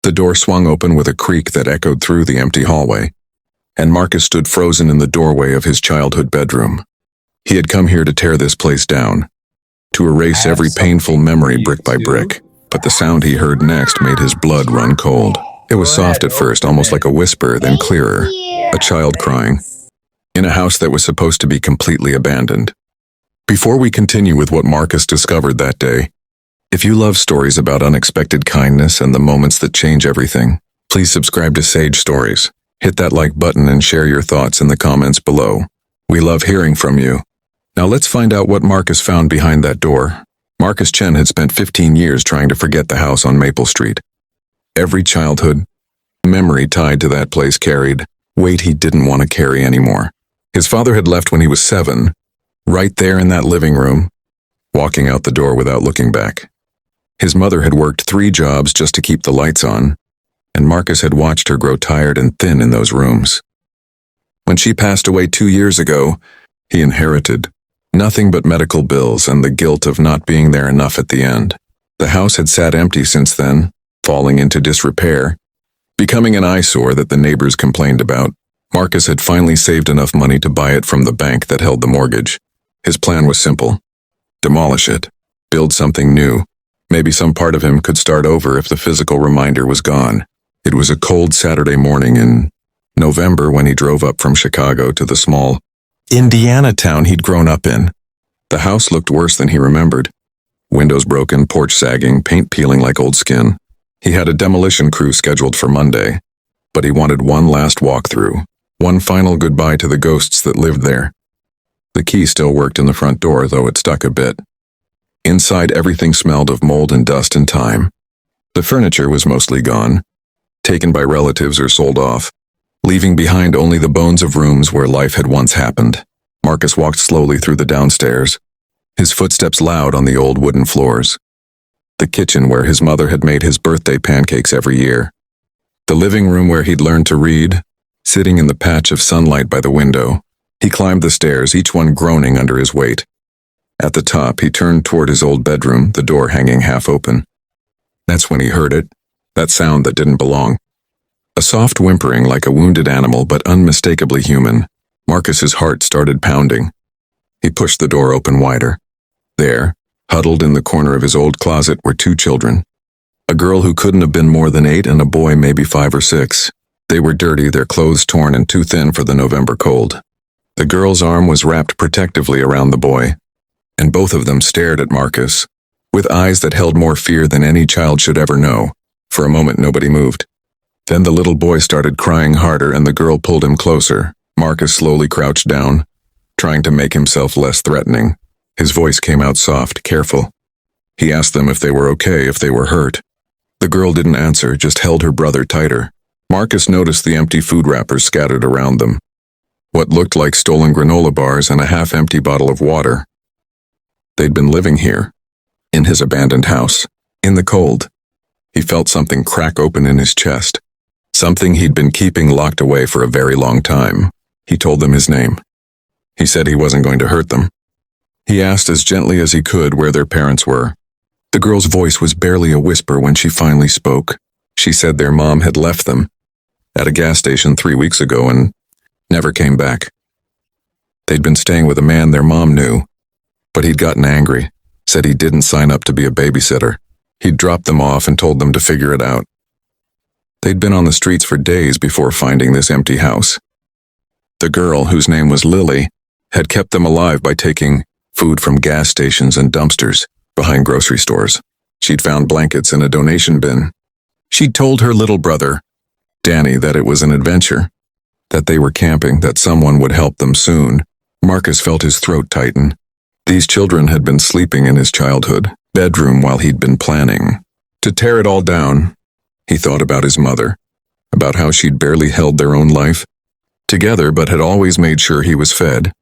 The door swung open with a creak that echoed through the empty hallway, and Marcus stood frozen in the doorway of his childhood bedroom. He had come here to tear this place down, to erase every painful memory brick by brick, but the sound he heard next made his blood run cold. It was soft at first, almost like a whisper, then clearer, a child crying, in a house that was supposed to be completely abandoned. Before we continue with what Marcus discovered that day, if you love stories about unexpected kindness and the moments that change everything, please subscribe to Sage Stories. Hit that like button and share your thoughts in the comments below. We love hearing from you. Now let's find out what Marcus found behind that door. Marcus Chen had spent 15 years trying to forget the house on Maple Street. Every childhood memory tied to that place carried weight he didn't want to carry anymore. His father had left when he was 7, right there in that living room, walking out the door without looking back. His mother had worked 3 jobs just to keep the lights on, and Marcus had watched her grow tired and thin in those rooms. When she passed away 2 years ago, he inherited nothing but medical bills and the guilt of not being there enough at the end. The house had sat empty since then, falling into disrepair, becoming an eyesore that the neighbors complained about. Marcus had finally saved enough money to buy it from the bank that held the mortgage. His plan was simple: demolish it, build something new. Maybe some part of him could start over if the physical reminder was gone. It was a cold Saturday morning in November when he drove up from Chicago to the small Indiana town he'd grown up in. The house looked worse than he remembered. Windows broken, porch sagging, paint peeling like old skin. He had a demolition crew scheduled for Monday, but he wanted one last walkthrough, one final goodbye to the ghosts that lived there. The key still worked in the front door, though it stuck a bit. Inside, everything smelled of mold and dust and time. The furniture was mostly gone, taken by relatives or sold off, leaving behind only the bones of rooms where life had once happened. Marcus walked slowly through the downstairs, his footsteps loud on the old wooden floors. The kitchen where his mother had made his birthday pancakes every year. The living room where he'd learned to read, sitting in the patch of sunlight by the window. He climbed the stairs, each one groaning under his weight. At the top, he turned toward his old bedroom, the door hanging half open. That's when he heard it, that sound that didn't belong. A soft whimpering like a wounded animal, but unmistakably human. Marcus's heart started pounding. He pushed the door open wider. There, huddled in the corner of his old closet, were 2 children. A girl who couldn't have been more than 8 and a boy maybe 5 or 6. They were dirty, their clothes torn and too thin for the November cold. The girl's arm was wrapped protectively around the boy, and both of them stared at Marcus, with eyes that held more fear than any child should ever know. For a moment, nobody moved. Then the little boy started crying harder and the girl pulled him closer. Marcus slowly crouched down, trying to make himself less threatening. His voice came out soft, careful. He asked them if they were okay, if they were hurt. The girl didn't answer, just held her brother tighter. Marcus noticed the empty food wrappers scattered around them. What looked like stolen granola bars and a half-empty bottle of water. They'd been living here, in his abandoned house, in the cold. He felt something crack open in his chest. Something he'd been keeping locked away for a very long time. He told them his name. He said he wasn't going to hurt them. He asked as gently as he could where their parents were. The girl's voice was barely a whisper when she finally spoke. She said their mom had left them at a gas station 3 weeks ago and never came back. They'd been staying with a man their mom knew, but he'd gotten angry, said he didn't sign up to be a babysitter. He'd dropped them off and told them to figure it out. They'd been on the streets for days before finding this empty house. The girl, whose name was Lily, had kept them alive by taking food from gas stations and dumpsters behind grocery stores. She'd found blankets in a donation bin. She'd told her little brother, Danny, that it was an adventure, that they were camping, that someone would help them soon. Marcus felt his throat tighten. These children had been sleeping in his childhood bedroom while he'd been planning to tear it all down. He thought about his mother, about how she'd barely held their own life together but had always made sure he was fed,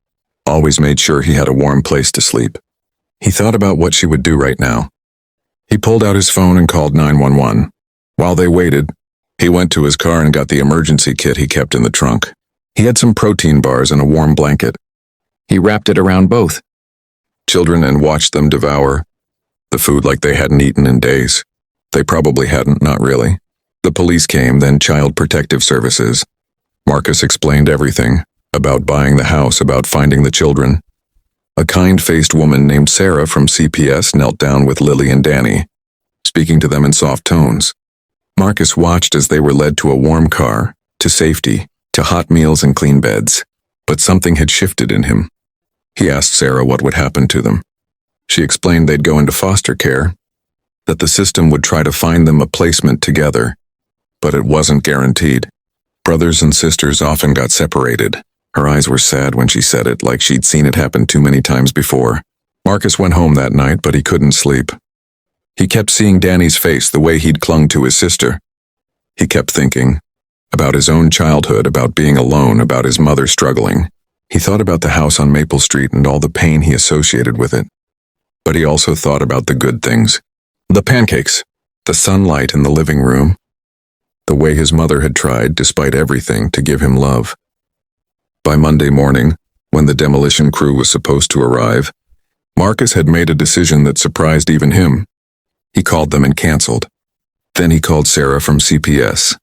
always made sure he had a warm place to sleep. He thought about what she would do right now. He pulled out his phone and called 911. While they waited, he went to his car and got the emergency kit he kept in the trunk. He had some protein bars and a warm blanket. He wrapped it around both children and watched them devour the food like they hadn't eaten in days. They probably hadn't, not really. The police came, then Child Protective Services. Marcus explained everything, about buying the house, about finding the children. A kind-faced woman named Sarah from CPS knelt down with Lily and Danny, speaking to them in soft tones. Marcus watched as they were led to a warm car, to safety, to hot meals and clean beds. But something had shifted in him. He asked Sarah what would happen to them. She explained they'd go into foster care, that the system would try to find them a placement together, but it wasn't guaranteed. Brothers and sisters often got separated. Her eyes were sad when she said it, like she'd seen it happen too many times before. Marcus went home that night, but he couldn't sleep. He kept seeing Danny's face, the way he'd clung to his sister. He kept thinking about his own childhood, about being alone, about his mother struggling. He thought about the house on Maple Street and all the pain he associated with it. But he also thought about the good things. The pancakes, the sunlight in the living room, the way his mother had tried, despite everything, to give him love. By Monday morning, when the demolition crew was supposed to arrive, Marcus had made a decision that surprised even him. He called them and canceled. Then he called Sarah from CPS.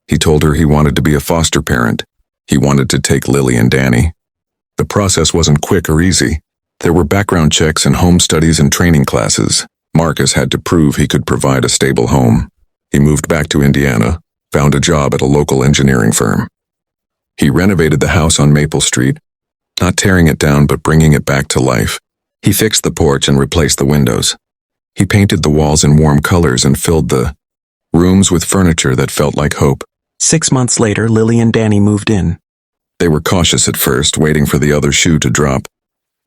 He told her he wanted to be a foster parent. He wanted to take Lily and Danny. The process wasn't quick or easy. There were background checks and home studies and training classes. Marcus had to prove he could provide a stable home. He moved back to Indiana, found a job at a local engineering firm. He renovated the house on Maple Street, not tearing it down but bringing it back to life. He fixed the porch and replaced the windows. He painted the walls in warm colors and filled the rooms with furniture that felt like hope. 6 months later, Lily and Danny moved in. They were cautious at first, waiting for the other shoe to drop,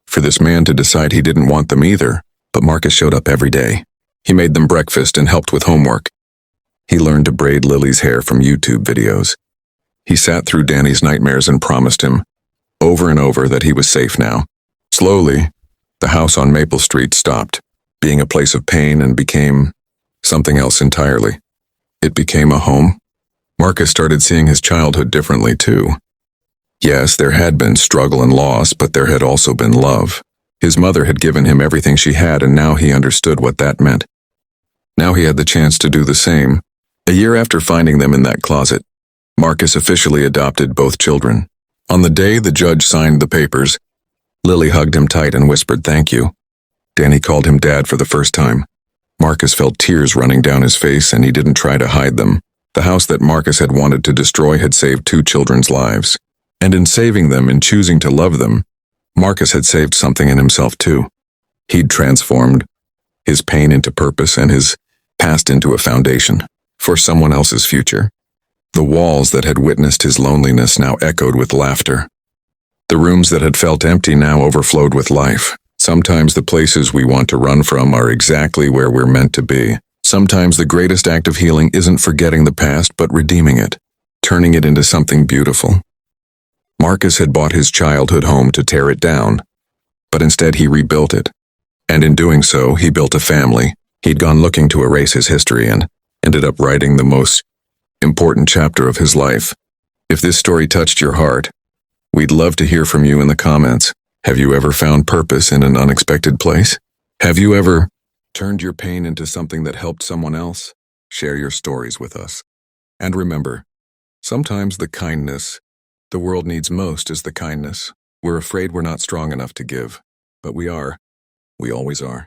for this man to decide he didn't want them either, but Marcus showed up every day. He made them breakfast and helped with homework. He learned to braid Lily's hair from YouTube videos. He sat through Danny's nightmares and promised him, over and over, that he was safe now. Slowly, the house on Maple Street stopped being a place of pain and became something else entirely. It became a home. Marcus started seeing his childhood differently too. Yes, there had been struggle and loss, but there had also been love. His mother had given him everything she had, and now he understood what that meant. Now he had the chance to do the same. A year after finding them in that closet, Marcus officially adopted both children. On the day the judge signed the papers, Lily hugged him tight and whispered thank you. Danny called him Dad for the first time. Marcus felt tears running down his face, and he didn't try to hide them. The house that Marcus had wanted to destroy had saved 2 children's lives. And in saving them, in choosing to love them, Marcus had saved something in himself too. He'd transformed his pain into purpose and his past into a foundation for someone else's future. The walls that had witnessed his loneliness now echoed with laughter. The rooms that had felt empty now overflowed with life. Sometimes the places we want to run from are exactly where we're meant to be. Sometimes the greatest act of healing isn't forgetting the past, but redeeming it, turning it into something beautiful. Marcus had bought his childhood home to tear it down, but instead he rebuilt it. And in doing so, he built a family. He'd gone looking to erase his history and ended up writing the most important chapter of his life. If this story touched your heart, we'd love to hear from you in the comments. Have you ever found purpose in an unexpected place? Have you ever turned your pain into something that helped someone else? Share your stories with us. And remember, sometimes the kindness the world needs most is the kindness we're afraid we're not strong enough to give. But we are. We always are.